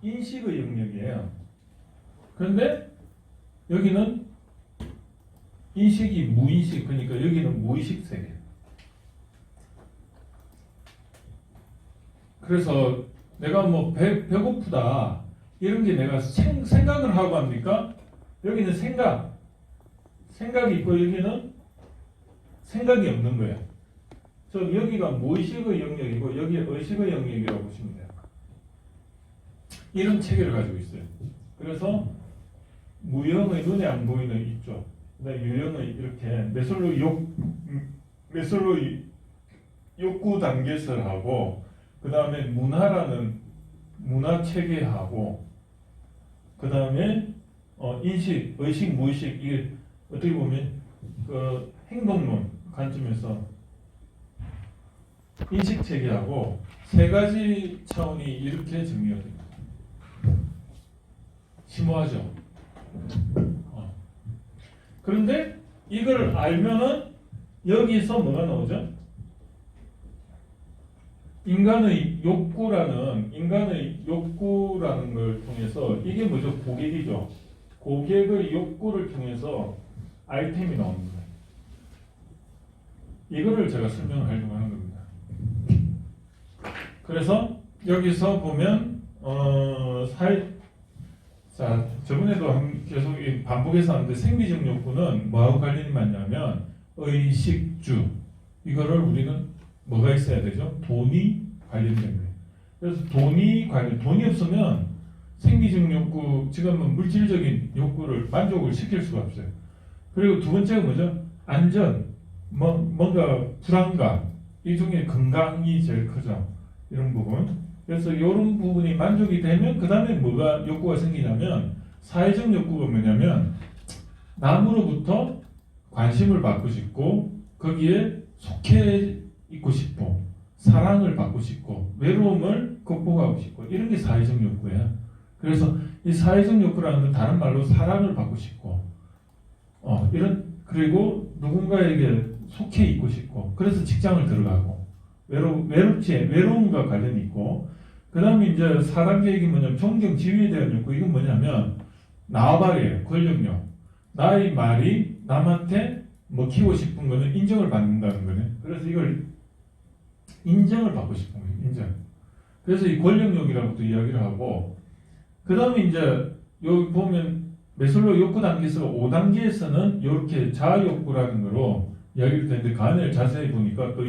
인식의 영역이에요. 그런데 여기는 인식이 무인식, 그러니까 여기는 무의식 세계. 그래서 내가 뭐 배고프다 이런 게 내가 생각을 하고 합니까? 여기는 생각이 있고 여기는 생각이 없는 거예요. 즉 여기가 무의식의 영역이고 여기가 의식의 영역이라고 보시면 돼요. 이런 체계를 가지고 있어요. 그래서 무형의 눈에 안 보이는 이쪽, 유형의 이렇게 메슬로 욕구 단계설하고 그 다음에 문화라는 문화 체계하고 그 다음에 인식, 의식, 무의식 이게 어떻게 보면 그 행동론 관점에서 인식 체계하고 세 가지 차원이 이렇게 정리가 됩니다. 심오하죠? 그런데 이걸 알면은 여기서 뭐가 나오죠? 인간의 욕구라는 걸 통해서 이게 뭐죠? 고객이죠. 고객의 욕구를 통해서 아이템이 나옵니다. 이거를 제가 설명하려고 하는 겁니다. 그래서 여기서 보면 자 저번에도 계속 반복해서 하는데 생리적 욕구는 뭐하고 관련이 많냐면 의식주 이거를 우리는 뭐가 있어야 되죠? 돈이 관련된 거예요. 그래서 돈이 없으면 생리적 욕구, 지금은 물질적인 욕구를 만족을 시킬 수가 없어요. 그리고 두 번째가 뭐죠? 안전, 뭔가 불안감, 이 중에 건강이 제일 크죠. 이런 부분. 그래서 이런 부분이 만족이 되면 그 다음에 뭐가 욕구가 생기냐면 사회적 욕구가 뭐냐면 남으로부터 관심을 받고 싶고 거기에 속해 있고 싶고 사랑을 받고 싶고 외로움을 극복하고 싶고 이런 게 사회적 욕구예요. 그래서 이 사회적 욕구라는 건 다른 말로 사랑을 받고 싶고 그리고 누군가에게 속해 있고 싶고 그래서 직장을 들어가고 외로움과 관련이 있고 그 다음에 이제 4단계 얘기 뭐냐면 존경, 지위에 대한 욕구. 이건 뭐냐면 나발이에요. 권력욕. 나의 말이 남한테 먹히고 싶은 거는 인정을 받는다는 거네. 그래서 이걸 인정을 받고 싶은 거예요. 인정. 그래서 이 권력욕이라고도 이야기를 하고 그 다음에 이제 여기 보면 메슬로우 욕구 단계에서 5단계에서는 이렇게 자아욕구라는 거로 이야기를 되는데 그 안을 자세히 보니까 또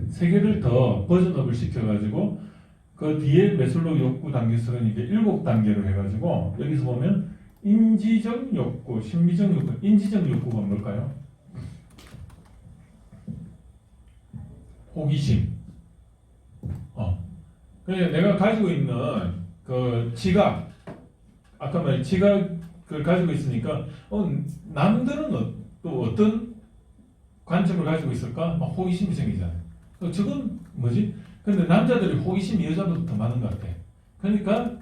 세 개를 더 버전업을 시켜가지고 그 뒤에 메슬로우 욕구 단계에서는 이게 7단계로 해가지고 여기서 보면 인지적 욕구, 심미적 욕구, 인지적 욕구가 뭘까요? 호기심. 그러니까 내가 가지고 있는 그 지각, 아까 말한 지각을 가지고 있으니까 남들은 또 어떤 관점을 가지고 있을까? 막 호기심이 생기잖아요. 저건 뭐지? 근데 남자들이 호기심이 여자보다 더 많은 것 같아. 그러니까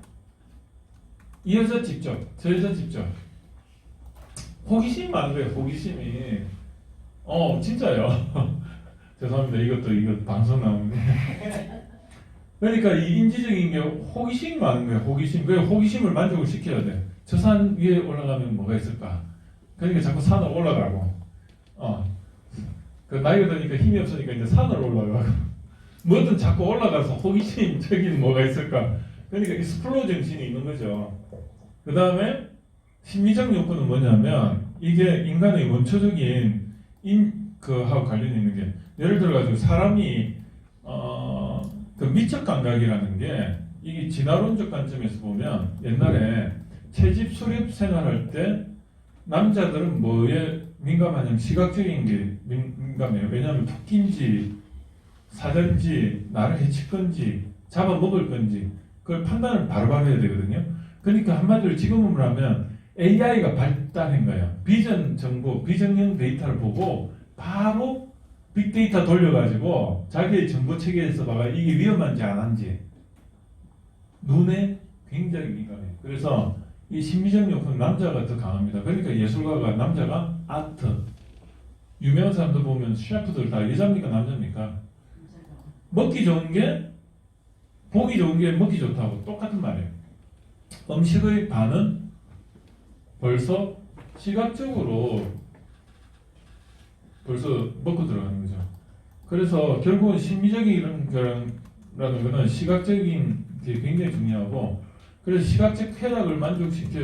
이 여자 직접, 저 여자 직접 호기심이 많은 거예요. 호기심이. 진짜요. 죄송합니다. 이거 방송 나오는데. 그러니까 이 인지적인 게 호기심이 많은 거예요. 호기심. 그 호기심을 만족을 시켜야 돼. 저 산 위에 올라가면 뭐가 있을까? 그러니까 자꾸 산을 올라가고. 그 나이가 드니까 힘이 없으니까 이제 산을 올라가고. 뭐든 자꾸 올라가서 호기심적인 뭐가 있을까? 그러니까 익스플로어 정신이 있는 거죠. 그 다음에 심리적 욕구는 뭐냐면 이게 인간의 원초적인 하고 관련이 있는 게 예를 들어가지고 사람이 그 미적 감각이라는 게 이게 진화론적 관점에서 보면 옛날에 채집 수렵 생활할 때 남자들은 뭐에 민감하냐면 시각적인 게 민감해요. 왜냐하면 토끼인지 사자인지 나를 해칠 건지 잡아먹을 건지 그걸 판단을 바로바로 해야 되거든요. 그러니까 한마디로 지금으로 하면 AI가 발달한 거예요. 비전 정보, 비전형 데이터를 보고 바로 빅데이터 돌려가지고 자기의 정보 체계에서 봐가 이게 위험한지 안 한지 눈에 굉장히 민감해요. 그래서 이 심리적 욕구는 남자가 더 강합니다. 그러니까 예술가가 남자가 아트 유명한 사람들 보면 셰프들 다 여자입니까 남자입니까? 먹기 좋은 게 보기 좋은 게 먹기 좋다고 똑같은 말이에요. 음식의 반은 벌써 시각적으로 벌써 먹고 들어가는 거죠. 그래서 결국은 심미적인 거라는 거는 시각적인 게 굉장히 중요하고, 그래서 시각적 쾌락을 만족시켜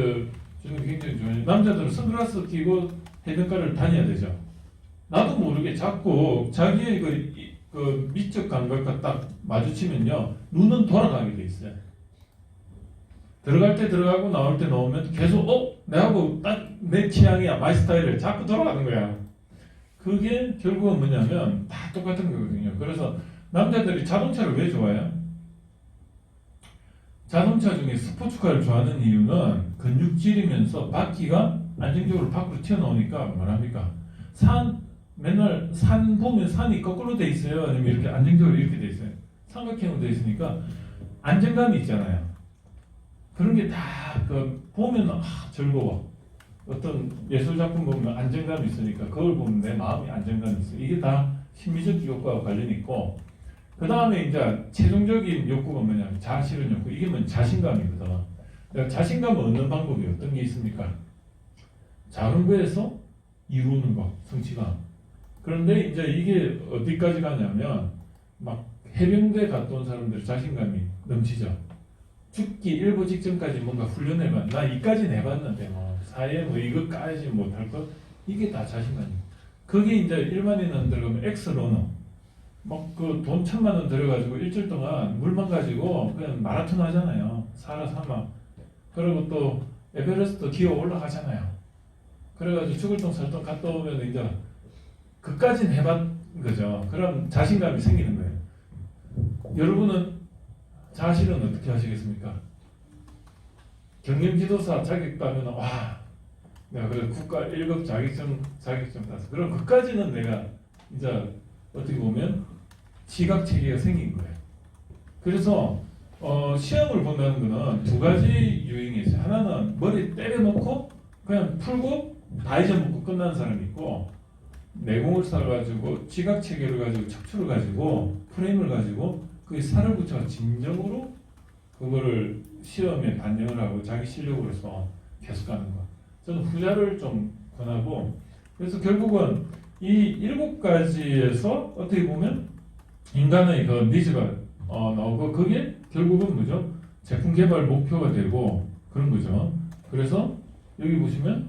주는 게 굉장히 중요해요. 남자들은 선글라스 끼고 해변가를 다녀야 되죠. 나도 모르게 자꾸 자기의 그 미적 감각과 딱 마주치면요, 눈은 돌아가게 돼 있어요. 들어갈 때 들어가고 나올 때 나오면 계속 내하고 딱 내 취향이야, 마이 스타일을 자꾸 돌아가는 거야. 그게 결국은 뭐냐면 다 똑같은 거거든요. 그래서 남자들이 자동차를 왜 좋아해요? 자동차 중에 스포츠카를 좋아하는 이유는 근육질이면서 바퀴가 안정적으로 밖으로 튀어나오니까 뭐랍니까? 맨날 산 보면 산이 거꾸로 돼 있어요. 아니면 이렇게 안정적으로 이렇게 돼 있어요. 삼각형으로 돼 있으니까 안정감이 있잖아요. 그런 게 다 보면 즐거워. 어떤 예술 작품 보면 안정감이 있으니까 그걸 보면 내 마음이 안정감이 있어. 이게 다 심리적 욕구와 관련이 있고, 그 다음에 이제 최종적인 욕구가 뭐냐면 자아실현 욕구. 이게 뭐 자신감이거든. 그러니까 자신감을 얻는 방법이 어떤 게 있습니까? 작은 거에서 이루는 거, 성취감. 그런데 이제 이게 어디까지 가냐면 막 해병대 갔다 온 사람들 자신감이 넘치죠. 죽기 일부 직전까지 뭔가 훈련해봐. 나 이까지는 해봤는데 사회 이것까지 못할 것. 이게 다 자신감이에요. 그게 이제 일반인은 들어가면 엑스러너. 막 그 돈 1,000만 원 들여가지고 일주일 동안 물만 가지고 그냥 마라톤 하잖아요. 사막. 그리고 또 에베레스트 기어 올라가잖아요. 그래가지고 죽을 똥 살 똥 갔다 오면 이제 그까진 해봤 거죠. 그럼 자신감이 생기는 거예요. 여러분은 자아실현 어떻게 하시겠습니까? 경영지도사 자격 따면 내가 그래 국가 1급 자격증 따서 그럼 그까지는 내가 이제 어떻게 보면 지각 체계가 생긴 거예요. 그래서 시험을 본다는 거는 두 가지 유형이 있어요. 하나는 머리 때려놓고 그냥 풀고 다 잊어먹고 끝나는 사람이 있고, 내공을 쌓아가지고 지각 체계를 가지고 척추를 가지고 프레임을 가지고 그게 살을 붙여 진정으로 그거를 시험에 반영을 하고 자기 실력으로서 계속 가는 거. 저는 후자를 좀 권하고, 그래서 결국은 이 7가지에서 어떻게 보면 인간의 그 니즈가 나오고, 그게 결국은 뭐죠? 제품 개발 목표가 되고 그런 거죠. 그래서 여기 보시면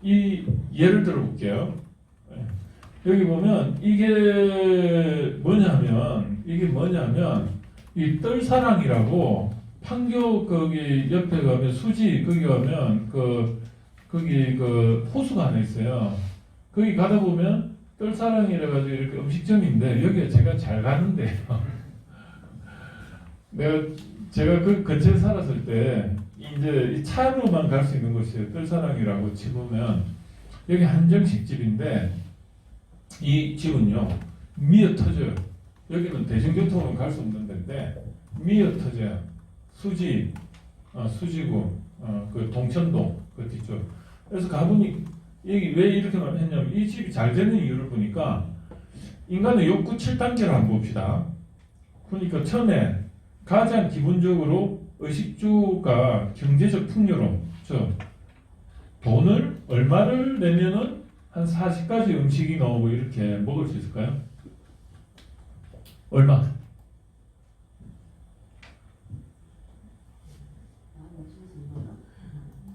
이 예를 들어 볼게요. 여기 보면 이게 뭐냐면 이 뜰사랑이라고 판교 거기 옆에 가면 수지 거기 가면 거기 호수가 하나 있어요. 거기 가다 보면 뜰사랑이라 가지고 이렇게 음식점인데 여기가 제가 잘 가는데요. 제가 그 근처에 살았을 때 이제 차로만 갈 수 있는 곳이에요. 뜰사랑이라고 치보면 여기 한정식 집인데 이 집은요 미어 터져요. 여기는 대중교통으로 갈 수 없는 데인데 미어 터져요. 수지구 그 동천동 그 뒤쪽. 그래서 가보니 여기 왜 이렇게만 했냐면 이 집이 잘 되는 이유를 보니까 인간의 욕구 7단계를 한번 봅시다. 그러니까 처음에 가장 기본적으로 의식주가 경제적 풍요로움, 돈을 얼마를 내면은 한 40가지 음식이 나오고 이렇게 먹을 수 있을까요? 얼마?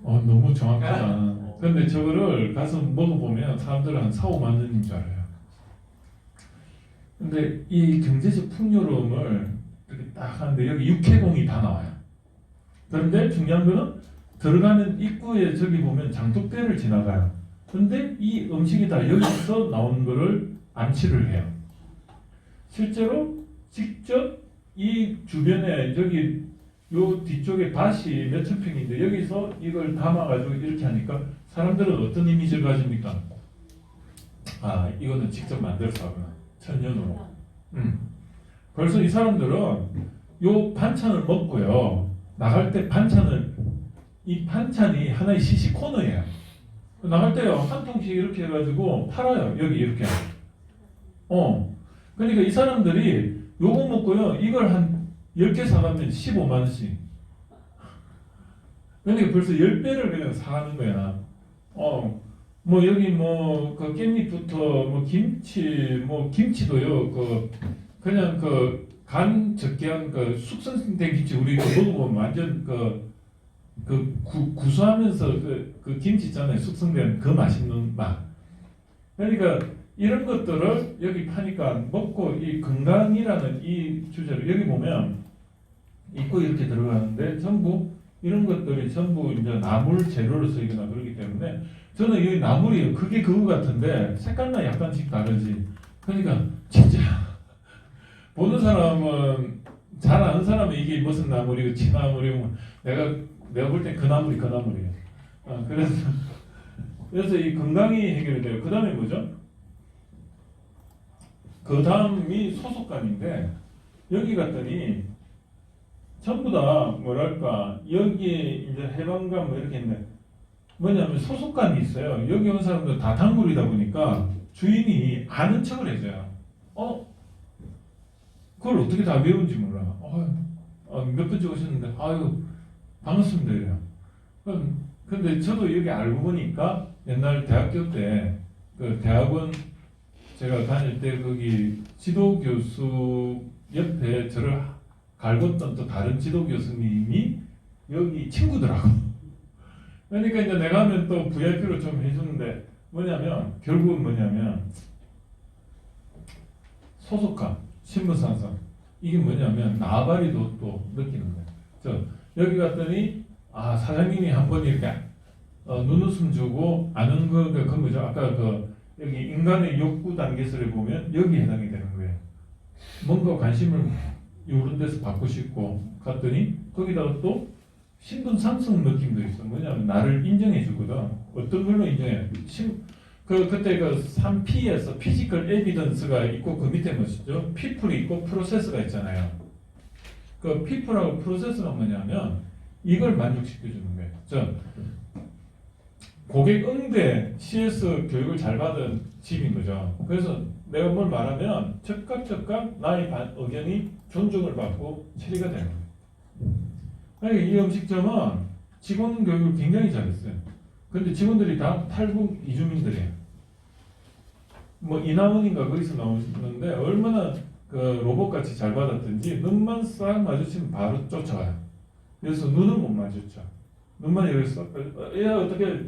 너무 정확하다. 근데 저거를 가서 먹어보면 사람들은 한 4, 5만 원인 줄 알아요. 근데 이 경제적 풍요로움을 이렇게 딱 하는데 여기 육해공이 다 나와요. 그런데 중요한 거는 들어가는 입구에 저기 보면 장독대를 지나가요. 근데 이 음식이 다 여기서 나온 거를 암치를 해요. 실제로 직접 이 주변에 저기 요 뒤쪽에 밭이 몇천 평인데 여기서 이걸 담아가지고 이렇게 하니까 사람들은 어떤 이미지를 가집니까? 이거는 직접 만들어서 하구나. 천연으로. 벌써 이 사람들은 요 반찬을 먹고요. 나갈 때 이 반찬이 하나의 시식 코너예요. 나갈 때요, 한 통씩 이렇게 해가지고 팔아요. 여기 이렇게. 그러니까 이 사람들이 요거 먹고요. 이걸 한 10개 사가면 15만 원씩. 그러니까 벌써 10배를 그냥 사가는 거야. 뭐 여기 뭐 그 깻잎부터 뭐 김치 뭐 김치도요 그냥 그 간 적게 한 그 숙성된 김치 우리 먹어보면 완전 구수하면서 그 김치 있잖아요. 숙성된 그 맛있는 맛. 그러니까 이런 것들을 여기 파니까 먹고 이 건강이라는 이 주제를 여기 보면 있고 이렇게 들어가는데 전부 이런 것들이 전부 이제 나물 재료로 쓰이거나 그러기 때문에 저는 이 나물이 그게 그거 같은데 색깔만 약간씩 다르지. 그러니까 진짜 보는 사람은 잘 아는 사람은 이게 무슨 나물이고 치나물이고 내가 볼 땐 그 나물이 그 나물이에요. 그래서 이 건강이 해결이 돼요. 그 다음에 뭐죠? 그 다음이 소속감인데 여기 갔더니 전부 다 뭐랄까 여기에 이제 해방감 뭐 이렇게 있는데 뭐냐면 소속감이 있어요. 여기 온 사람들 다 단골이다 보니까 주인이 아는 척을 해줘요. 그걸 어떻게 다 외운지 몰라. 몇 번째 오셨는데 아유 반갑습니다 이래요. 근데 저도 여기 알고 보니까 옛날 대학교 때 그 대학원 제가 다닐 때 거기 지도 교수 옆에 저를 갈궜던 또 다른 지도 교수님이 여기 친구더라고. 그러니까 이제 내가 하면 또 VIP로 좀 해주는데 결국은 뭐냐면 소속감, 신분상선 이게 뭐냐면 나발이도 또 느끼는 거예요. 여기 갔더니 사장님이 한 번 이렇게 눈웃음 주고 아는 그 뭐죠? 아까 여기 인간의 욕구 단계설에 보면 여기 해당이 되는 거예요. 뭔가 관심을 이런 데서 받고 싶고 갔더니 거기다가 또 신분 상승 느낌도 있어. 뭐냐면 나를 인정해 주거든. 어떤 걸로 인정해? 그때 그 3P에서 피지컬 에비던스가 있고 그 밑에 뭐죠? 피플이 있고 프로세스가 있잖아요. 그 피플하고 프로세스가 뭐냐면 이걸 만족시켜 주는 거예요. 고객 응대 CS 교육을 잘 받은 집인 거죠. 그래서 내가 뭘 말하면 즉각 나의 의견이 존중을 받고 처리가 되는 거예요. 그러니까 이 음식점은 직원 교육을 굉장히 잘했어요. 근데 직원들이 다 탈북 이주민들이에요. 뭐 이남원인가 거기서 나오시는데 얼마나 그 로봇같이 잘 받았든지 눈만 싹 마주치면 바로 쫓아와요. 그래서 눈을 못 마주쳐. 눈만 이렇게 싹 얘가 어떻게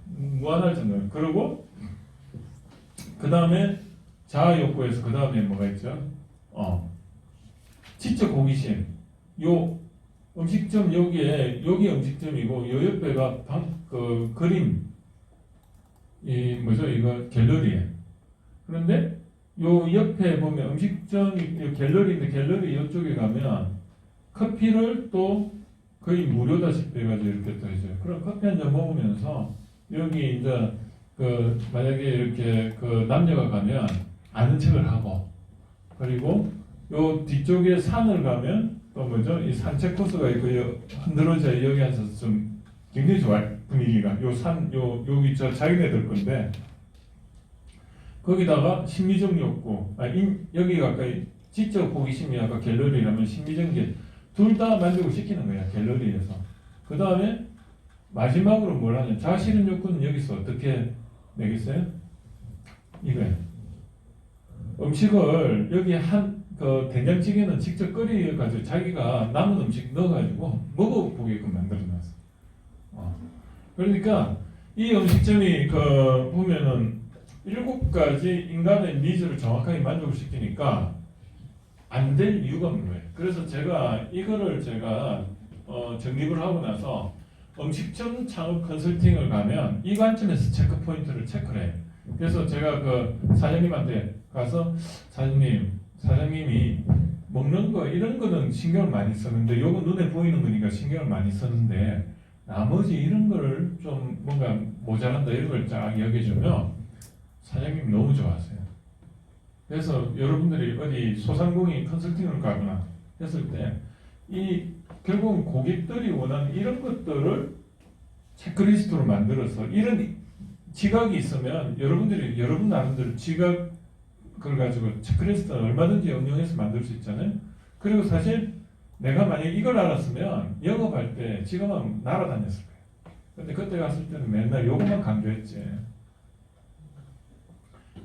무한할 정도예요. 그리고 그 다음에 자아 욕구에서 그 다음에 뭐가 있죠? 지적 호기심. 요 음식점 여기 음식점이고 요 옆에가 그 그림 이 뭐죠? 이거 갤러리에. 그런데 요 옆에 보면 음식점이 갤러리인데 갤러리 이쪽에 가면 커피를 또 거의 무료다시피 해가지고 이렇게 또 해줘요. 그럼 커피 한 잔 먹으면서 여기 이제 만약에 이렇게 남녀가 가면 아는 척을 하고 그리고 요 뒤쪽에 산을 가면 또 뭐죠? 이 산책 코스가 있고 흔들어져 여기 앉아서 좀 굉장히 좋아요. 분위기가 여기 자기네들 건데 거기다가 심리적 욕구 여기가 아까 지적 호기심이 아까 갤러리라면 심리적 게 둘 다 만족을 시키는 거야 갤러리에서. 그 다음에 마지막으로 뭘 하냐 자아실현 욕구는 여기서 어떻게 내겠어요? 이거예요. 음식을 여기 된장찌개는 직접 끓여가지고 자기가 남은 음식 넣어가지고 먹어보게끔 만들어놨어. 그러니까 이 음식점이 보면은 7가지 인간의 니즈를 정확하게 만족을 시키니까 안 될 이유가 없는 거예요. 그래서 이거를 정립을 하고 나서 음식점 창업 컨설팅을 가면 이 관점에서 체크 포인트를 체크를 해요. 그래서 제가 사장님한테 가서 사장님이 먹는 거 이런 거는 신경을 많이 쓰는데 요거 눈에 보이는 거니까 신경을 많이 쓰는데 나머지 이런 거를 좀 뭔가 모자란다 이런 걸 쫙 여겨주면 사장님이 너무 좋아하세요. 그래서 여러분들이 어디 소상공인 컨설팅을 가거나 했을 때 결국은 고객들이 원하는 이런 것들을 체크리스트로 만들어서 이런 지각이 있으면 여러분 나름대로 지각을 가지고 체크리스트는 얼마든지 응용해서 만들 수 있잖아요. 그리고 사실 내가 만약에 이걸 알았으면 영업할 때 지금은 날아다녔을 거예요. 근데 그때 갔을 때는 맨날 요것만 강조했지.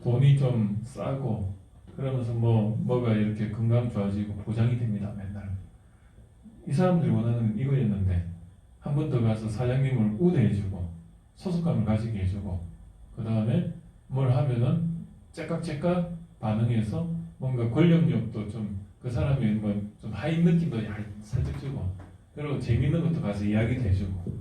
돈이 좀 싸고 그러면서 뭐가 이렇게 건강 좋아지고 보장이 됩니다. 맨날. 이 사람들이 원하는 이거였는데 한 번 더 가서 사장님을 우대해주고 소속감을 가지게 해주고 그 다음에 뭘 하면은 째깍째깍 반응해서 뭔가 권력욕도 좀 그 사람이 뭐좀 하인 느낌도 살짝 주고 그리고 재밌는 것도 가서 이야기도 해주고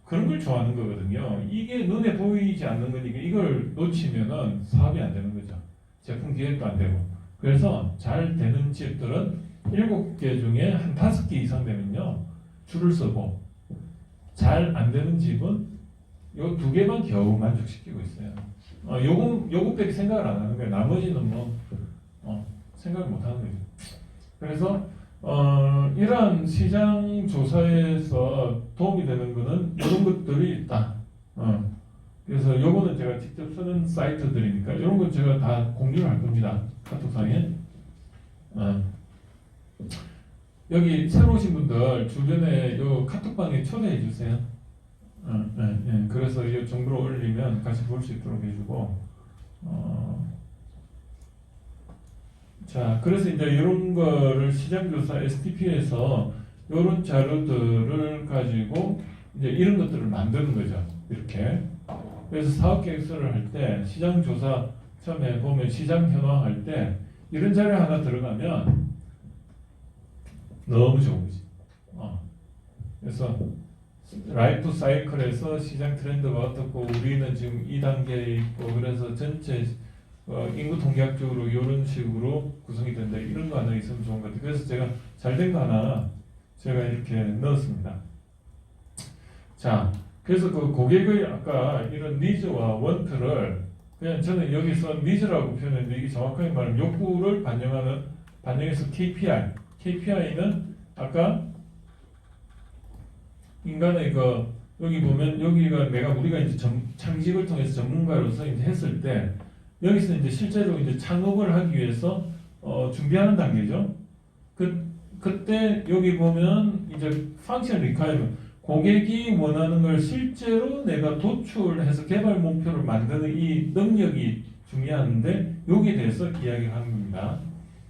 그런 걸 좋아하는 거거든요. 이게 눈에 보이지 않는 거니까 이걸 놓치면은 사업이 안 되는 거죠. 제품 기획도 안 되고. 그래서 잘 되는 집들은 7개 중에 한 5개 이상 되면요 줄을 서고 잘 안 되는 집은 요 2개만 겨우 만족시키고 있어요. 요것밖에 생각을 안 하는 거예요. 나머지는 생각을 못 하는 거죠. 그래서 이러한 시장 조사에서 도움이 되는 거는 이런 것들이 있다. 그래서 요거는 제가 직접 쓰는 사이트들이니까 이런 거 제가 다 공유를 할 겁니다. 카톡상에. 여기 새로 오신 분들 주변에 요 카톡방에 초대해 주세요. 그래서 이 정보를 올리면 같이 볼 수 있도록 해주고. 자, 그래서 이제 이런 거를 시장조사 STP에서 이런 자료들을 가지고 이제 이런 것들을 만드는 거죠. 이렇게. 그래서 사업계획서를 할 때 시장조사 처음에 보면 시장 현황할 때 이런 자료 하나 들어가면 너무 좋은 거지. 그래서 라이프 사이클에서 시장 트렌드가 어떻고 우리는 지금 이 단계에 있고 그래서 전체 인구 통계학적으로 이런 식으로 구성이 된다. 이런 거 하나 있으면 좋은 것 같아요. 그래서 제가 잘된 거 하나 제가 이렇게 넣었습니다. 자, 그래서 그 고객의 아까 이런 니즈와 원트를 그냥 저는 여기서 니즈라고 표현했는데 이게 정확하게 말하면 욕구를 반영해서 KPI는 아까 인간의 여기 보면 여기가 우리가 이제 창직을 통해서 전문가로서 이제 했을 때 여기서 이제 실제로 이제 창업을 하기 위해서 준비하는 단계죠. 그때 여기 보면 이제 function requirement 고객이 원하는 걸 실제로 내가 도출해서 개발 목표를 만드는 이 능력이 중요한데 여기에 대해서 이야기를 하는 겁니다.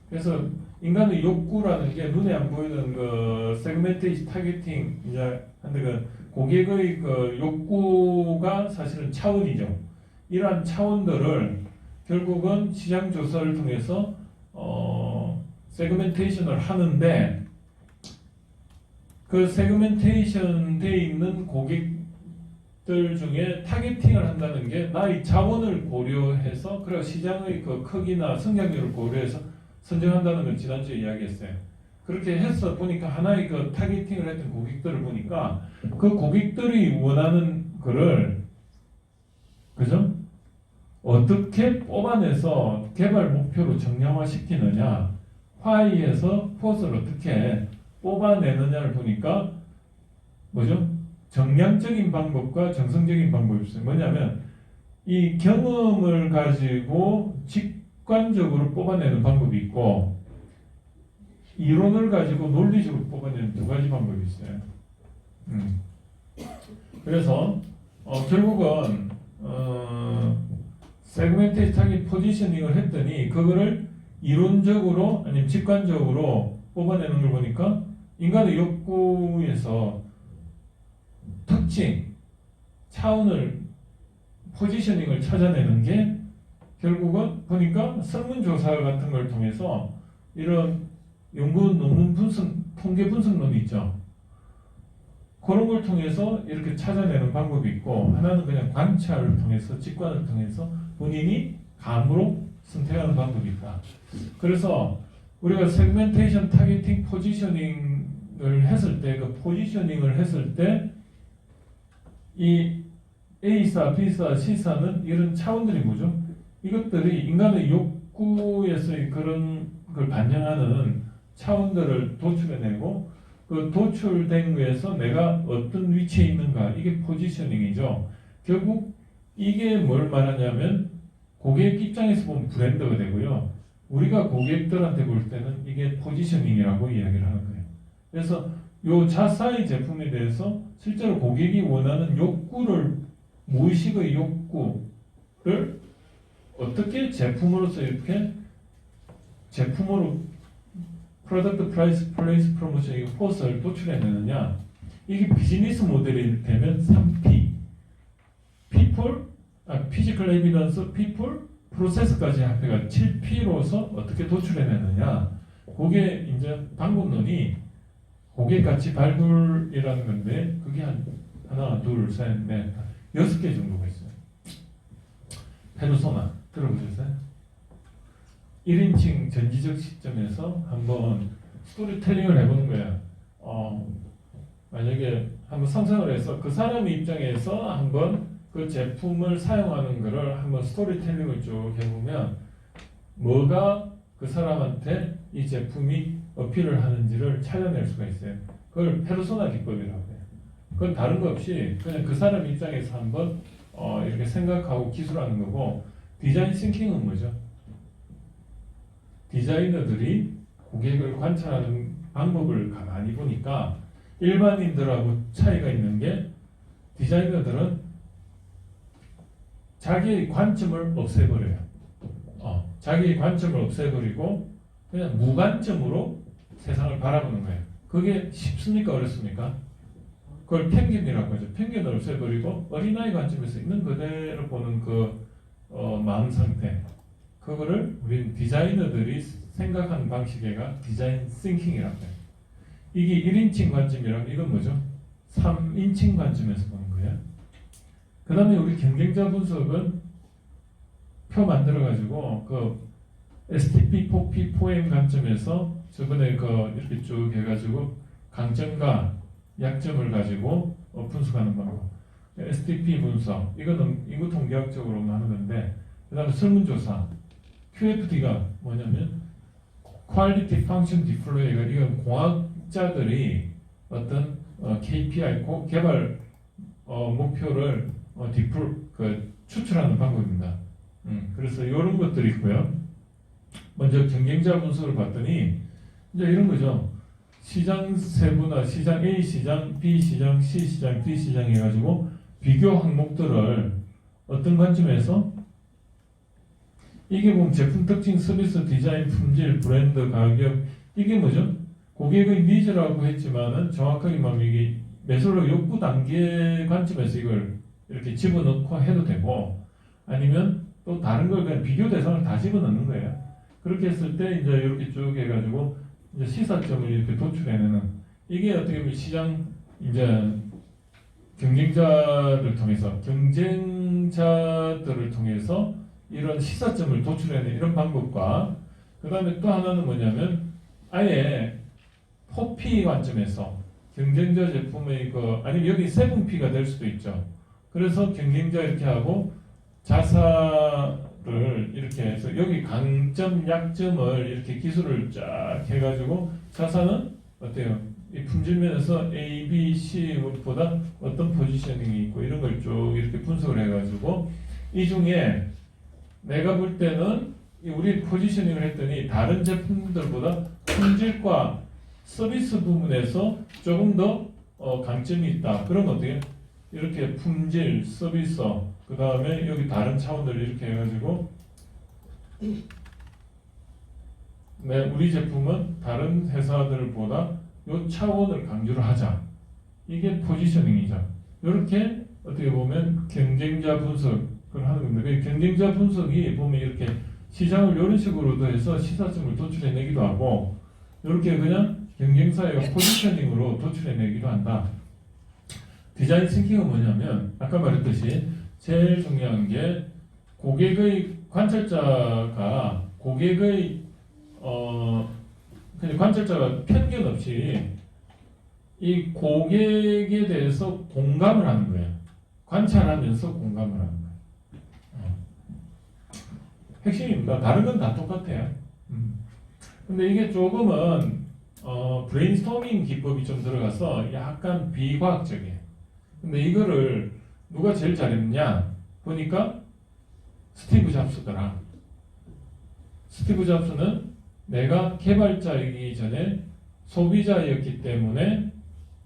그래서 인간의 욕구라는 게 눈에 안 보이는 세그멘테이션 타겟팅 이제 한데 고객의 욕구가 사실은 차원이죠. 이러한 차원들을 결국은 시장 조사를 통해서 세그멘테이션을 하는데 그 세그멘테이션 돼 있는 고객들 중에 타겟팅을 한다는 게 나의 자원을 고려해서 그리고 시장의 그 크기나 성장률을 고려해서 선정한다는 걸 지난주에 이야기했어요. 그렇게 해서 보니까 하나의 그 타겟팅을 했던 고객들을 보니까 그 고객들이 원하는 거를 그죠? 어떻게 뽑아내서 개발 목표로 정량화시키느냐, 화이에서 폿을 어떻게 뽑아내느냐를 보니까 뭐죠? 정량적인 방법과 정성적인 방법이 있어요. 뭐냐면 이 경험을 가지고 직관적으로 뽑아내는 방법이 있고 이론을 가지고 논리적으로 뽑아내는 2가지 방법이 있어요. 그래서 결국은 세그멘테이션 타깃 포지셔닝을 했더니 그거를 이론적으로 아니면 직관적으로 뽑아내는 걸 보니까 인간의 욕구에서 특징, 차원을 포지셔닝을 찾아내는 게 결국은 보니까 설문조사 같은 걸 통해서 이런 연구 논문 분석, 통계 분석론이 있죠. 그런 걸 통해서 이렇게 찾아내는 방법이 있고 하나는 그냥 관찰을 통해서 직관을 통해서 본인이 감으로 선택하는 방법이 있다. 그래서 우리가 세그멘테이션 타겟팅 포지셔닝을 했을 때 그 포지셔닝을 했을 때 이 A사, B사, C사는 이런 차원들이 뭐죠? 이것들이 인간의 욕구에서의 그런 걸 반영하는 차원들을 도출해내고 그 도출된 거에서 내가 어떤 위치에 있는가 이게 포지셔닝이죠. 결국 이게 뭘 말하냐면 고객 입장에서 보면 브랜드가 되고요. 우리가 고객들한테 볼 때는 이게 포지셔닝이라고 이야기를 하는 거예요. 그래서 요 자사의 제품에 대해서 실제로 고객이 원하는 욕구를 무의식의 욕구를 어떻게 제품으로서 이렇게 제품으로 프로덕트 프라이스 플레이스 프로모션 이 포스를 도출해내느냐 이게 비즈니스 모델이 되면 3P people, physical evidence, people, process까지 합해가 7P로서 어떻게 도출해내느냐 그게 이제 방법론이 고객 가치 발굴이라는 건데 그게 하나, 둘, 셋, 넷, 6개 정도가 있어요. 페르소나 들어보셨어요? 1인칭 전지적 시점에서 한번 스토리텔링을 해보는 거예요. 만약에 한번 상상을 해서 그 사람 입장에서 한번 그 제품을 사용하는 거를 한번 스토리텔링을 쭉 해보면 뭐가 그 사람한테 이 제품이 어필을 하는지를 찾아낼 수가 있어요. 그걸 페르소나 기법이라고 해요. 그건 다른 거 없이 그냥 그 사람 입장에서 한번 이렇게 생각하고 기술하는 거고 디자인 싱킹은 뭐죠? 디자이너들이 고객을 관찰하는 방법을 가만히 보니까 일반인들하고 차이가 있는 게 디자이너들은 자기의 관점을 없애버려요. 자기의 관점을 없애버리고 그냥 무관점으로 세상을 바라보는 거예요. 그게 쉽습니까? 어렵습니까? 그걸 편견이라고 하죠. 편견을 없애버리고 어린아이 관점에서 있는 그대로 보는 그 마음 상태 그거를 우리 디자이너들이 생각하는 방식에가 디자인 싱킹이라고 해요. 이게 1인칭 관점이라면 이건 뭐죠? 3인칭 관점에서 보는 거예요. 그 다음에 우리 경쟁자 분석은 표 만들어가지고 그 STP, 4P, 4M 관점에서 저번에 그 이렇게 쭉 해가지고 강점과 약점을 가지고 분석하는 방법. STP 분석 이거는 인구 통계학적으로 하는 건데 그 다음에 설문조사 QFD가 뭐냐면 Quality Function Deploy가 이건 공학자들이 어떤 KPI 개발 목표를 추출하는 방법입니다. 그래서 이런 것들이 있고요. 먼저 경쟁자 분석을 봤더니 이제 이런 거죠. 시장 세분화, 시장 A 시장, B 시장, C 시장, D 시장 해가지고 비교 항목들을 어떤 관점에서 이게 보면 제품 특징, 서비스, 디자인, 품질, 브랜드, 가격 이게 뭐죠? 고객의 니즈라고 했지만은 정확하게 말하면 이게 매수로 욕구 단계 관점에서 이걸 이렇게 집어넣고 해도 되고 아니면 또 다른 걸 그냥 비교 대상을 다 집어넣는 거예요. 그렇게 했을 때 이제 이렇게 쭉 해가지고 이제 시사점을 이렇게 도출해내는 이게 어떻게 보면 시장 이제 경쟁자들을 통해서 이런 시사점을 도출해내는 이런 방법과 그 다음에 또 하나는 뭐냐면 아예 4P 관점에서 경쟁자 제품의 아니면 여기 7P가 될 수도 있죠. 그래서 경쟁자 이렇게 하고 자사를 이렇게 해서 여기 강점, 약점을 이렇게 기술을 쫙 해가지고 자사는 어때요? 이 품질면에서 A, B, C보다 어떤 포지셔닝이 있고 이런 걸 쭉 이렇게 분석을 해가지고 이 중에 내가 볼 때는 우리 포지셔닝을 했더니 다른 제품들보다 품질과 서비스 부분에서 조금 더 강점이 있다. 그럼 어떻게? 이렇게 품질, 서비스, 그 다음에 여기 다른 차원들 이렇게 해가지고 우리 제품은 다른 회사들보다 이 차원을 강조를 하자. 이게 포지셔닝이죠. 이렇게 어떻게 보면 경쟁자 분석을 하는 건데 경쟁자 분석이 보면 이렇게 시장을 이런 식으로도 해서 시사점을 도출해내기도 하고 이렇게 그냥 경쟁사의 포지셔닝으로 도출해내기도 한다. 디자인 싱킹은 뭐냐면 아까 말했듯이 제일 중요한 게 고객의 관찰자가 그냥 관찰자가 편견 없이 이 고객에 대해서 공감을 하는 거예요. 관찰하면서 공감을 하는 거예요. 핵심입니다. 다른 건 다 똑같아요. 근데 이게 조금은 브레인스토밍 기법이 좀 들어가서 약간 비과학적이에요. 근데 이거를 누가 제일 잘했냐 보니까 스티브 잡스더라. 스티브 잡스는 내가 개발자이기 전에 소비자였기 때문에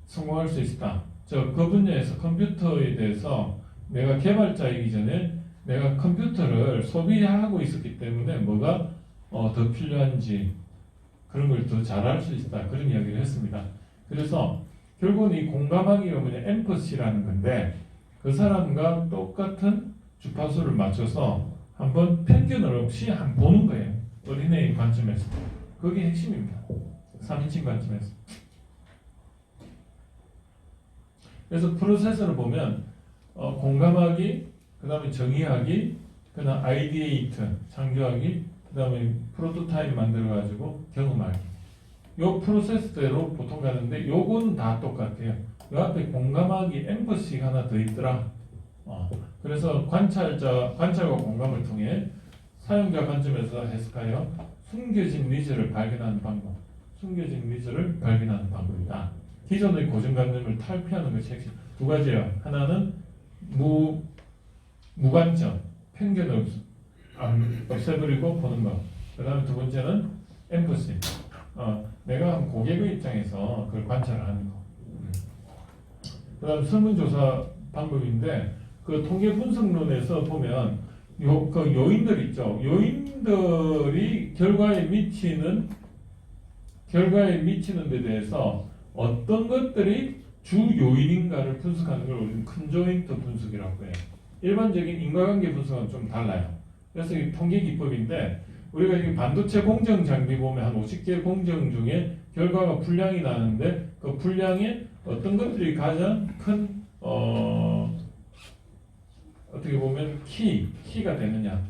성공할 수 있다. 그 분야에서 컴퓨터에 대해서 내가 개발자이기 전에 내가 컴퓨터를 소비하고 있었기 때문에 뭐가 더 필요한지 그런 걸 더 잘할 수 있다. 그런 이야기를 했습니다. 그래서 결국은 이 공감하기가 뭐냐, 엠퍼시라는 건데 그 사람과 똑같은 주파수를 맞춰서 한번 편견을 없이 한번 보는 거예요. 어린애의 관점에서. 그게 핵심입니다. 3인칭 관점에서. 그래서 프로세서를 보면 공감하기, 그 다음에 정의하기, 그 다음 아이디에이트, 창조하기, 그 다음에 프로토타입 만들어가지고 경험하기. 요 프로세스대로 보통 가는데 요건 다 똑같아요. 요 앞에 공감하기, 엠퍼시가 하나 더 있더라. 그래서 관찰과 공감을 통해 사용자 관점에서 해석하여 숨겨진 니즈를 발견하는 방법. 숨겨진 니즈를 발견하는 방법이다. 기존의 고정관념을 탈피하는 것이 핵심. 두 가지예요. 하나는 무관점, 편견을 없애버리고 보는 것. 그 다음에 두 번째는 엠퍼시. 내가 한 고객의 입장에서 그걸 관찰을 하는 거. 그 다음 설문조사 방법인데 그 통계 분석론에서 보면 그 요인들 있죠. 요인들이 결과에 미치는 데 대해서 어떤 것들이 주 요인인가를 분석하는 걸 우리는 컨조인트 분석이라고 해요. 일반적인 인과관계 분석은 좀 달라요. 그래서 이 통계 기법인데 우리가 이 반도체 공정 장비 보면 한 50개 공정 중에 결과가 분량이 나는데 그 분량에 어떤 것들이 가장 큰 어떻게 보면 키가 되느냐,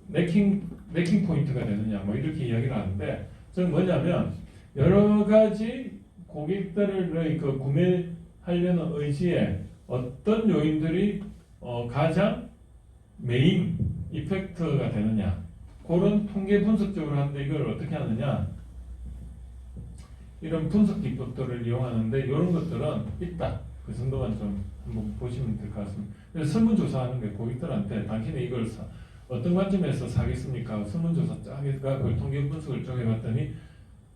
네킹 포인트가 되느냐, 뭐 이렇게 이야기를 하는데, 저는 뭐냐면 여러 가지 고객들을 그 구매하려는 의지에 어떤 요인들이 가장 메인 이펙트가 되느냐, 그런 통계 분석적으로 하는데 이걸 어떻게 하느냐, 이런 분석 기법들을 이용하는데 이런 것들은 있다. 그 정도만 좀 한번 보시면 될 것 같습니다. 그래서 설문조사하는 게 고객들한테 당신이 이걸 어떤 관점에서 사겠습니까? 설문조사 쫙 해가 그 통계 분석을 쭉 해봤더니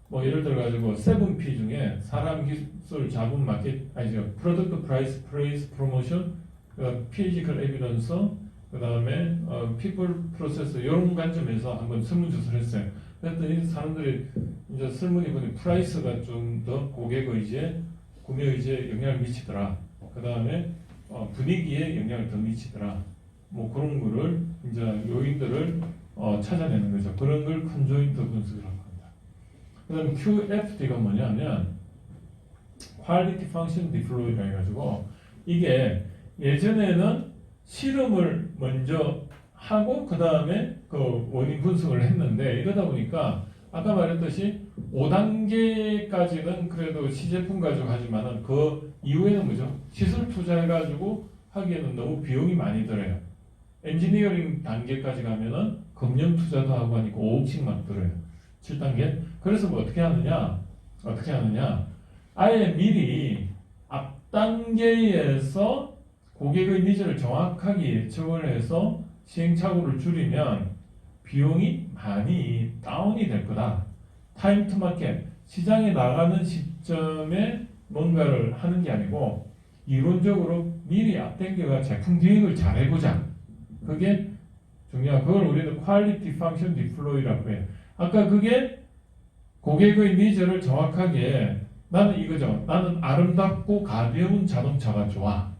뭐 예를 들어 가지고 7P 중에 사람, 기술, 자본, 마켓, 아니죠, 프로덕트, 프라이스, 프레이스, 프로모션, 피지컬 에비던스, 그 다음에 people, 프로세스 이런 관점에서 한번 설문조사를 했어요. 그랬더니 사람들이 이제 설문이 보니 프라이스가 좀 더 고객 의지에, 구매 의지에 영향을 미치더라. 그 다음에 분위기에 영향을 더 미치더라. 뭐 그런 거를 이제 요인들을 찾아내는 거죠. 그런 걸 컨조인트 분석이라고 합니다. 그 다음에 QFD가 뭐냐면 Quality Function Deploy라 해가지고 이게 예전에는 실험을 먼저 하고 그 다음에 그 원인 분석을 했는데 이러다 보니까 아까 말했듯이 5단계까지는 그래도 시제품 가지고 하지만은 그 이후에는 뭐죠? 시설 투자해가지고 하기에는 너무 비용이 많이 들어요. 엔지니어링 단계까지 가면은 금융 투자도 하고 하니까 5억씩 막 들어요. 7단계. 그래서 뭐 어떻게 하느냐? 아예 미리 앞 단계에서 고객의 니즈를 정확하게 예측을 해서 시행착오를 줄이면 비용이 많이 다운이 될 거다. 타임 투 마켓, 시장에 나가는 시점에 뭔가를 하는 게 아니고 이론적으로 미리 앞당겨가 제품 기획을 잘 해보자. 그게 중요하고 그걸 우리는 퀄리티 펑션 디플로이라고 해요. 아까 그게 고객의 니즈를 정확하게 나는 이거죠. 나는 아름답고 가벼운 자동차가 좋아.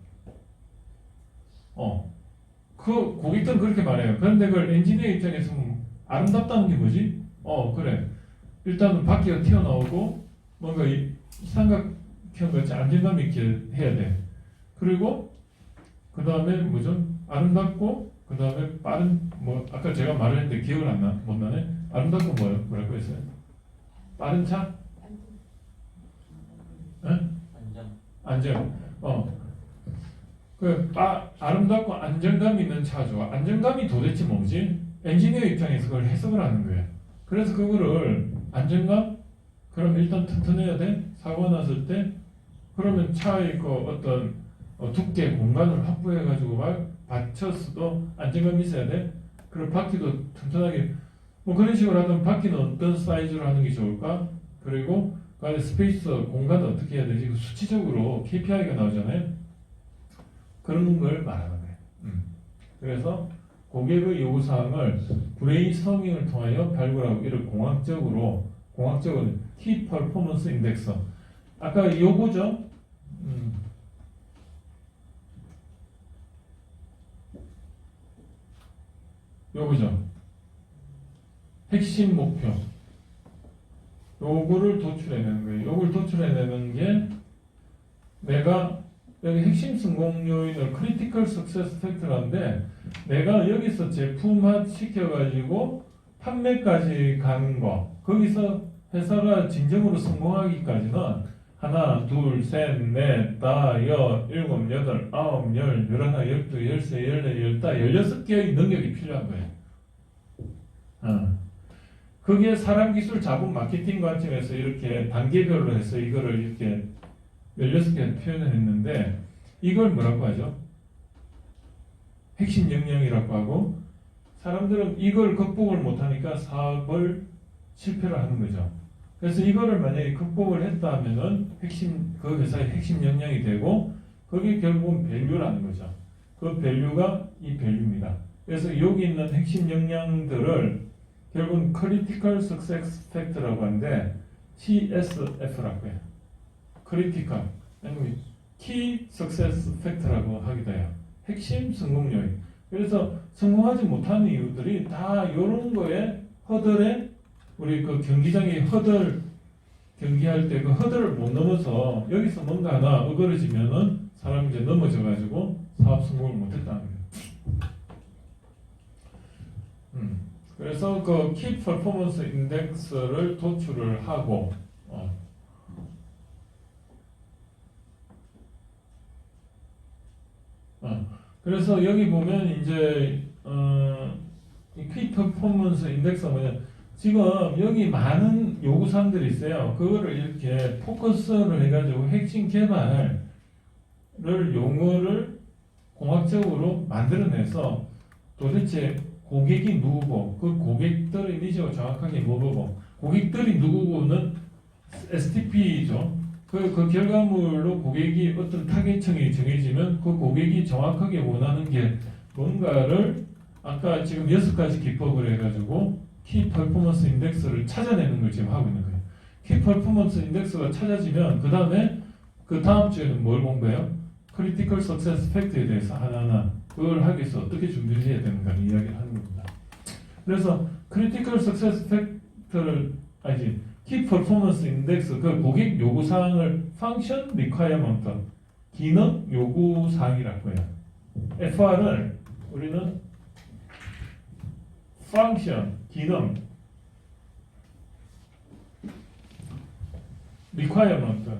그 고객들은 그렇게 말해요. 그런데 그걸 엔지니어 입장에서 아름답다는 게 뭐지? 그래. 일단은 바퀴가 튀어나오고 뭔가 이 삼각형 같이 안정감 있게 해야 돼. 그리고 그 다음에 뭐죠? 아름답고 그 다음에 빠른 뭐 아까 제가 말을 했는데 기억을 못 나네. 아름답고 뭐라고 했어요? 빠른 차? 안정. 아름답고 안정감 있는 차 좋아. 안정감이 도대체 뭐지? 엔지니어 입장에서 그걸 해석을 하는 거예요. 그래서 그거를 안정감? 그럼 일단 튼튼해야 돼? 사고 났을 때? 그러면 차의 그 어떤 두께, 공간을 확보해가지고 막 받쳤어도 안정감이 있어야 돼? 그리고 바퀴도 튼튼하게 뭐 그런 식으로 하면 바퀴는 어떤 사이즈로 하는 게 좋을까? 그리고 그 안에 스페이스 공간을 어떻게 해야 되지? 수치적으로 KPI가 나오잖아요. 그런 걸 말하는 거예요. 그래서 고객의 요구사항을 브레인스토밍을 통하여 발굴하고 이를 공학적으로 키 퍼포먼스 인덱스 아까 요거죠. 요거죠. 핵심 목표 요거를 도출해내는 거예요. 요걸 도출해내는 게 내가 여기 핵심 성공 요인을 크리티컬 석세스 팩터라는데 내가 여기서 제품화 시켜가지고 판매까지 가는 거 거기서 회사가 진정으로 성공하기까지는 하나, 둘, 셋, 넷, 다, 일곱, 여덟, 아홉, 열, 열하나, 열두, 열세, 열네, 열다, 16개의 능력이 필요한 거예요. 그게 사람 기술 자본 마케팅 관점에서 이렇게 단계별로 해서 이거를 이렇게 16개 표현을 했는데 이걸 뭐라고 하죠? 핵심 역량이라고 하고 사람들은 이걸 극복을 못하니까 사업을 실패를 하는 거죠. 그래서 이거를 만약에 극복을 했다 하면은 그 회사의 핵심 역량이 되고 그게 결국은 밸류라는 거죠. 그 밸류가 이 밸류입니다. 그래서 여기 있는 핵심 역량들을 결국은 Critical Success Factor라고 하는데 CSF라고 해요. Critical, Key Success Factor라고 하기도 해요. 핵심 성공 요인. 그래서 성공하지 못하는 이유들이 다 이런 거에 허들에 우리 그 경기장의 허들 경기할 때 그 허들을 못 넘어서 여기서 뭔가 하나 어그러지면은 사람이 이제 넘어져가지고 사업 성공을 못했다는 거예요. 그래서 그 키 퍼포먼스 인덱스를 도출을 하고 그래서 여기 보면 이제 이 키 퍼포먼스 인덱스가 뭐냐 지금 여기 많은 요구사항들이 있어요. 그거를 이렇게 포커스를 해가지고 핵심 개발을 용어를 공학적으로 만들어내서 도대체 고객이 누구고 그 고객들의 니즈가 정확하게 뭐고 고객들이 누구고는 STP죠. 그 결과물로 고객이 어떤 타겟층이 정해지면 그 고객이 정확하게 원하는 게 뭔가를 아까 지금 6가지 기법을 해가지고 키 퍼포먼스 인덱스를 찾아내는 걸 지금 하고 있는 거예요. 키 퍼포먼스 인덱스가 찾아지면 그 다음 주에는 뭘 공부해요? 크리티컬 석세스 팩트에 대해서 하나하나 그걸 하기 위해서 어떻게 준비를 해야 되는가를 이야기를 하는 겁니다. 그래서 크리티컬 석세스 팩트를 키 퍼포먼스 인덱스 그 고객 요구 사항을 펑션 리콰이어먼트 기능 요구 사항이라고 해요. FR을 우리는 펑션 기능 리콰이어먼트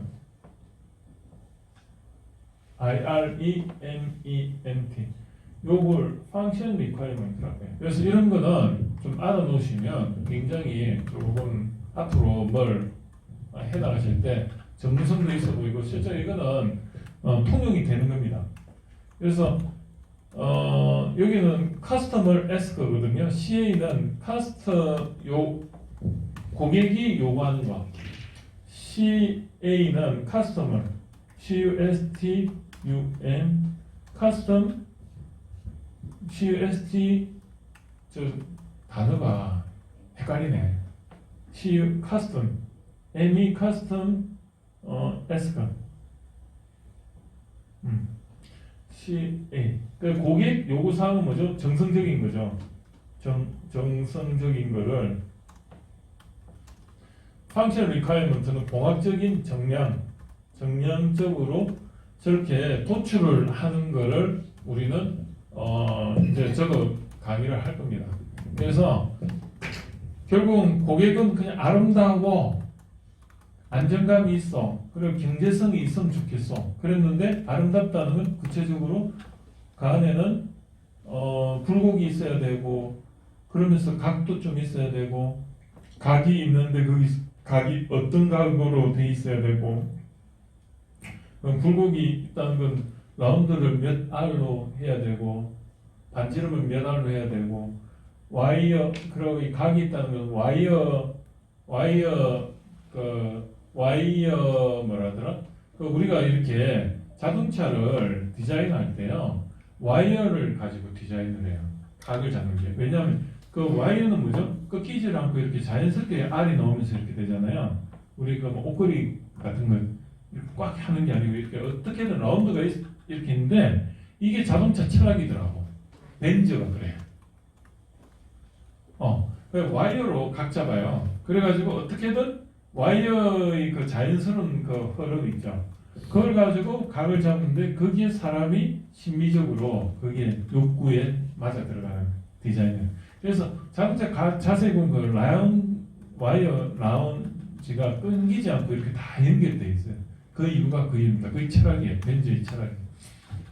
IREMENT 요걸 펑션 리콰이어먼트라고 해요. 그래서 이런 거는 좀 알아놓으시면 굉장히 조금 앞으로 뭘 해나가실 때 전문성도 있어 보이고 실제 이거는 통용이 되는 겁니다. 그래서 여기는 커스터머 에스크거든요. CA는 고객이 요구하는 거. CA는 커스터머 CUSTUM 커스텀 CUST 저 단어가 헷갈리네. CU 커스텀 ME 커스텀 에스크 CA 그 고객 요구 사항은 뭐죠? 정성적인 거죠. 정성적인 거를 펑션 리콰이어먼트는 공학적인 정량적으로 저렇게 도출을 하는 거를 우리는 이제 저거 강의를 할 겁니다. 그래서 결국 고객은 그냥 아름다워 안정감이 있어 그리고 경제성이 있으면 좋겠어 그랬는데 아름답다는 건 구체적으로 그 안에는 굴곡이 있어야 되고 그러면서 각도 좀 있어야 되고 각이 있는데 거기 각이 어떤 각으로 돼 있어야 되고 굴곡이 있다는 건 라운드를 몇 알로 해야 되고 반지름을 몇 알로 해야 되고 와이어 그리고 이 각이 있다는 건 와이어 그 와이어 뭐라더라? 그 우리가 이렇게 자동차를 디자인할 때요. 와이어를 가지고 디자인을 해요. 각을 잡는 게. 왜냐하면 그 와이어는 뭐죠? 꺾이질 않고 이렇게 자연스럽게 알이 나오면서 이렇게 되잖아요. 우리가 뭐 옷걸이 같은 걸 이렇게 꽉 하는 게 아니고 이렇게 어떻게든 라운드가 이렇게 있는데 이게 자동차 철학이더라고. 벤츠가 그래요. 와이어로 각 잡아요. 그래가지고 어떻게든 와이어의 그 자연스러운 그 흐름 있죠. 그걸 가지고 각을 잡는데 거기에 사람이 심미적으로 거기에 욕구에 맞아 들어가는 디자인이에요. 그래서 자동차 자세히 보면 그 와이어 라운지가 끊기지 않고 이렇게 다 연결되어 있어요. 그 이유가 그 이유입니다. 그게 철학이에요. 벤츠의 철학이에요.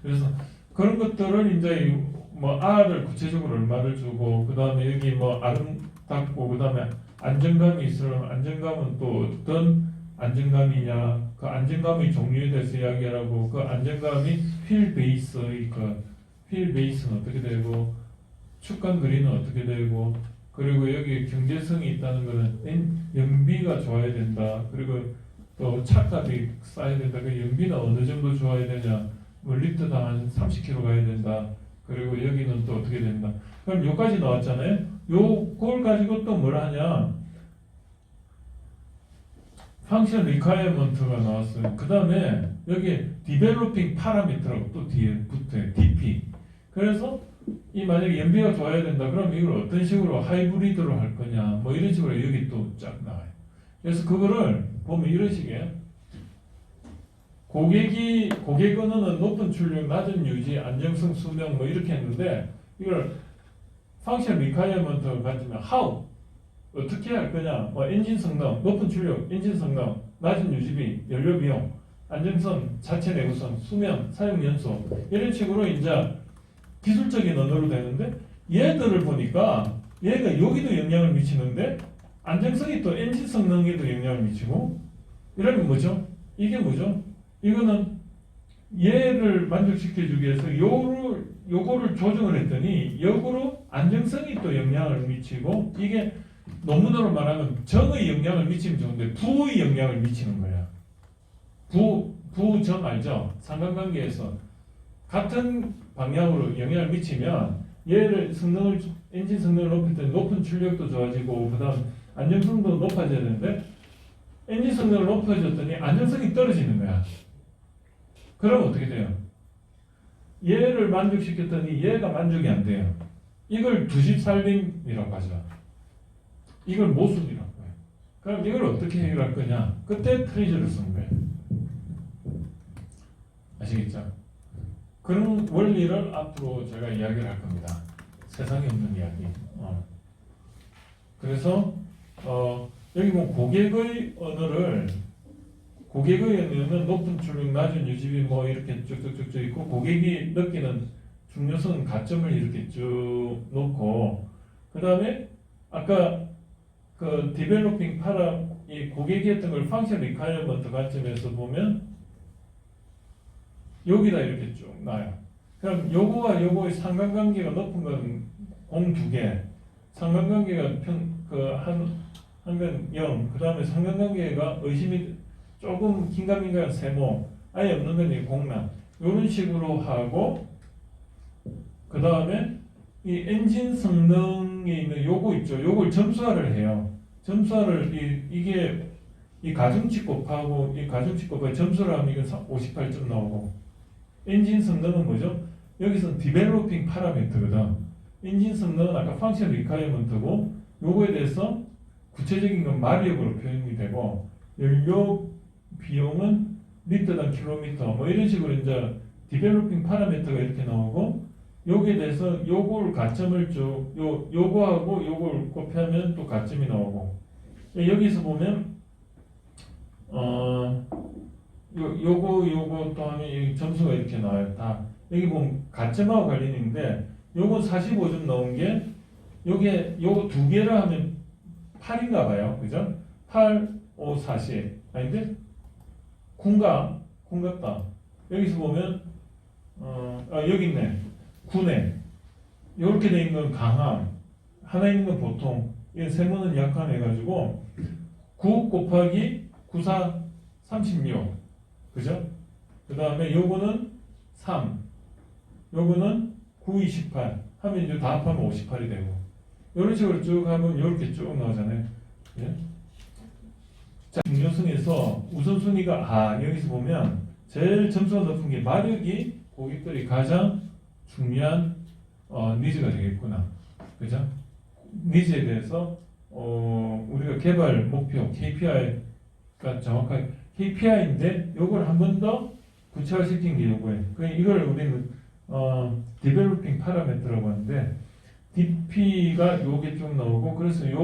그래서 그런 것들을 이제 뭐 R을 구체적으로 얼마를 주고 그 다음에 여기 뭐 아름답고 그 다음에 안정감이 있으면 안정감은 또 어떤 안정감이냐 그 안정감의 종류에 대해서 이야기하라고 그 안정감이 휠 베이스의 휠 베이스는 어떻게 되고 축간 거리는 어떻게 되고 그리고 여기 경제성이 있다는 것은 연비가 좋아야 된다. 그리고 또 차값이 쌓여야 된다. 그 연비는 어느 정도 좋아야 되냐. 뭐 리터당 한 30km 가야 된다. 그리고 여기는 또 어떻게 된다. 그럼 요까지 나왔잖아요. 요걸 가지고 또 뭘 하냐. 펑션 리콰이어먼트가 나왔어요. 그 다음에 여기 디벨로핑 파라미터라고 또 뒤에 붙어요. DP. 그래서 이 만약에 연비가 좋아야 된다. 그럼 이걸 어떤 식으로 하이브리드로 할 거냐. 뭐 이런 식으로 여기 또 쫙 나와요. 그래서 그거를 보면 이런 식이에요. 고객 언어는 높은 출력, 낮은 유지, 안정성, 수명 뭐 이렇게 했는데 이걸 펑션 리콰이어먼트 가지면 how 어떻게 할 거냐? 뭐 엔진 성능, 높은 출력, 엔진 성능, 낮은 유지비, 연료 비용, 안정성, 자체 내구성, 수명, 사용 연소 이런 식으로 이제 기술적인 언어로 되는데 얘들을 보니까 얘가 여기도 영향을 미치는데 안정성이 또 엔진 성능에도 영향을 미치고 이러면 뭐죠? 이게 뭐죠? 이거는 얘를 만족시켜주기 위해서 요거를 조정을 했더니 역으로 안정성이 또 영향을 미치고 이게 논문으로 말하면 정의 영향을 미치면 좋은데 부의 영향을 미치는 거야. 부정 알죠? 상관관계에서 같은 방향으로 영향을 미치면 얘를 엔진 성능을 높일 때 높은 출력도 좋아지고 그 다음 안정성도 높아져야 되는데 엔진 성능을 높아졌더니 안정성이 떨어지는 거야. 그럼 어떻게 돼요? 얘를 만족시켰더니 얘가 만족이 안 돼요. 이걸 두집살림이라고 하죠. 이걸 모순이라고 해요. 그럼 이걸 어떻게 해결할 거냐? 그때 트리저를 쓴 거예요. 아시겠죠? 그런 원리를 앞으로 제가 이야기를 할 겁니다. 세상에 없는 이야기. 그래서 여기 뭐 고객의 언어는 높은 출력, 낮은 유지비 뭐 이렇게 쭉쭉쭉 있고 고객이 느끼는 중요성 가점을 이렇게 쭉 놓고 그 다음에 아까 그 디벨로핑 이 고객이 했던 걸 펑션 리콰이어먼트 관점에서 보면 여기다 이렇게 쭉 놔요. 그럼 요거와 요거의 상관관계가 높은 건 공 두 개, 상관관계가 한 건 0, 그 다음에 상관관계가 의심이 조금 긴가민가한 세모, 아예 없는 건 공란 이런 식으로 하고 그 다음에 이 엔진 성능에 있는 요거 있죠. 요걸 점수화를 해요. 점수화를 이게 이 가중치 곱하고 이 가중치 곱하고 점수를 하면 이건 58점 나오고 엔진 성능은 뭐죠? 여기서는 디벨로핑 파라미터거든. 엔진 성능은 아까 펑션 리콰이어먼트고 요거에 대해서 구체적인 건 마력으로 표현이 되고 연료 비용은 리터당 킬로미터 뭐 이런 식으로 이제 디벨로핑 파라미터가 이렇게 나오고 여기에 대해서 요걸 가점을 쭉 요거하고 요걸 곱하면 또 가점이 나오고 여기서 보면 요거 또 하면 점수가 이렇게 나와요. 다 여기 보면 가점하고 관련인데 요건 45점 나온 게 요거 두 개를 하면 8인가 봐요. 그죠? 8, 5, 40 아닌데 군갑다. 여기서 보면 여기 있네. 9네. 이렇게 돼 있는 건 강함, 하나 있는 건 보통. 이 세모는 약함 해가지고 9 곱하기 94, 36. 그죠? 그 다음에 요거는 3. 요거는 9, 28. 하면 이제 다 합하면 58이 되고. 이런 식으로 쭉 하면 이렇게 쭉 나오잖아요. 예? 자, 중요순위에서 우선순위가 여기서 보면 제일 점수가 높은 게 마력이 고객들이 가장 중요한 니즈가 되겠구나. 그죠? 니즈에 대해서 우리가 개발 목표 KPI가 정확하게 KPI인데 요걸 한 번 더 구체화시킨 게 요거예요. 이걸 우리는 디벨로핑 파라미터라고 하는데 DP가 요게 좀 나오고 그래서 요